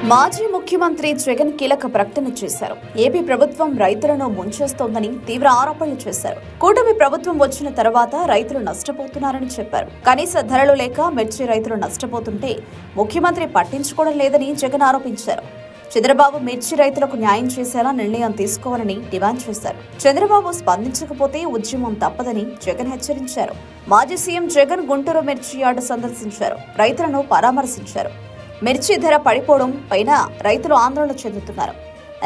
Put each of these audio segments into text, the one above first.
మాజీ ముఖ్యమంత్రి జగన్ కీలక ప్రకటన చేశారు. ఏపీ ప్రభుత్వం రైతులను ముంచేస్తోందని తీవ్ర ఆరోపణలు చేశారు. కూటమి ప్రభుత్వం వచ్చిన తర్వాత రైతులు నష్టపోతున్నారని చెప్పారు. కనీస ధరలు లేక మిర్చి రైతులు నష్టపోతుంటే ముఖ్యమంత్రి పట్టించుకోవడం లేదని జగన్ ఆరోపించారు. చంద్రబాబు మిర్చి రైతులకు న్యాయం చేసేలా నిర్ణయం తీసుకోవాలని డిమాండ్ చేశారు. చంద్రబాబు స్పందించకపోతే ఉద్యమం తప్పదని జగన్ హెచ్చరించారు. మాజీ సీఎం జగన్ గుంటూరు మిర్చి యార్డు సందర్శించారు. రైతులను పరామర్శించారు. మిర్చి ధర పడిపోవడం పైన రైతులు ఆందోళన చెందుతున్నారు.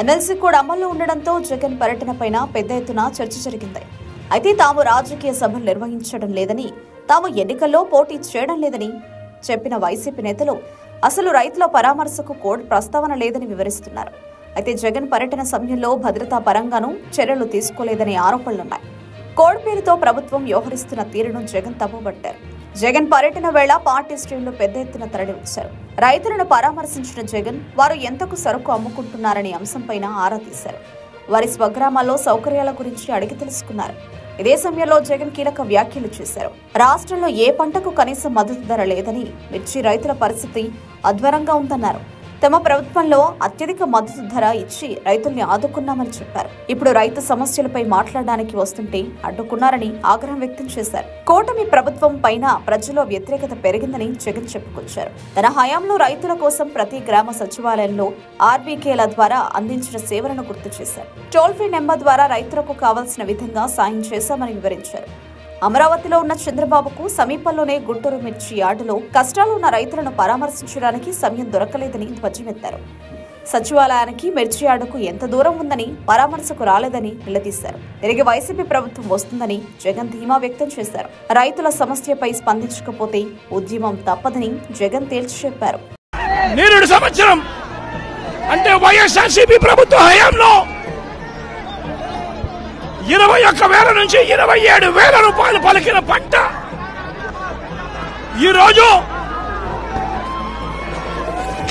ఎమ్మెల్సీ కూడా అమల్లో ఉండడంతో జగన్ పర్యటన పైన పెద్ద ఎత్తున చర్చ జరిగింది. అయితే తాము రాజకీయ సభలు నిర్వహించడం లేదని, తాము ఎన్నికల్లో పోటీ చేయడం లేదని చెప్పిన వైసీపీ నేతలు అసలు రైతుల పరామర్శకు కోడ్ ప్రస్తావన లేదని వివరిస్తున్నారు. అయితే జగన్ పర్యటన సమయంలో భద్రతా పరంగానూ చర్యలు తీసుకోలేదనే ఆరోపణలున్నాయి. కోడ్ పేరుతో ప్రభుత్వం వ్యవహరిస్తున్న తీరును జగన్ తప్పుపట్టారు. జగన్ పర్యటన వేళ పార్టీ శ్రేణులు పెద్ద ఎత్తున తరలివచ్చారు. రైతులను పరామర్శించిన జగన్ వారు ఎంతకు సరుకు అమ్ముకుంటున్నారనే అంశంపైన ఆరా తీశారు. వారి స్వగ్రామాల్లో సౌకర్యాల గురించి అడిగి తెలుసుకున్నారు. ఇదే సమయంలో జగన్ కీలక వ్యాఖ్యలు చేశారు. రాష్ట్రంలో ఏ పంటకు కనీస మద్దతు ధర లేదని, మిర్చి రైతుల పరిస్థితి అధ్వానంగా ఉందన్నారు. తమ ప్రభుత్వంలో అత్యధిక మద్దతు ధర ఇచ్చి రైతుల్ని ఆదుకున్నామని చెప్పారు. ఇప్పుడు రైతు సమస్యలపై మాట్లాడడానికి వస్తుంటే అడ్డుకున్నారని ఆగ్రహం వ్యక్తం చేశారు. కూటమి ప్రభుత్వం పైన ప్రజల్లో వ్యతిరేకత పెరిగిందని జగన్ చెప్పుకొచ్చారు. తన హయాంలో రైతుల కోసం ప్రతి గ్రామ సచివాలయంలో ఆర్బీకేల ద్వారా అందించిన సేవలను గుర్తు చేశారు. టోల్ ఫ్రీ నెంబర్ ద్వారా రైతులకు కావాల్సిన విధంగా సాయం చేశామని వివరించారు. అమరావతిలో ఉన్న చంద్రబాబుకు సమీపంలోనే గుంటూరు మిర్చి యార్డులో కష్టాలు ఉన్న రైతులను పరామర్శించడానికి సమయం దొరకలేదని ధ్వజమెత్తారు. సచివాలయానికి మిర్చి యార్డుకు ఎంత దూరం ఉందని, పరామర్శకు రాలేదని నిలదీశారు. తిరిగి వైసీపీ ప్రభుత్వం వస్తుందని జగన్ ధీమా వ్యక్తం చేశారు. రైతుల సమస్యపై స్పందించకపోతే ఉద్యమం తప్పదని జగన్ తేల్చి చెప్పారు. ప్రభుత్వ హయాంలో 21,000 నుంచి 27,000 రూపాయలు పలికిన పంట ఈరోజు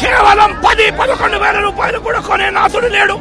కేవలం 10-11,000 రూపాయలు కూడా కొనే నాథుడు లేడు.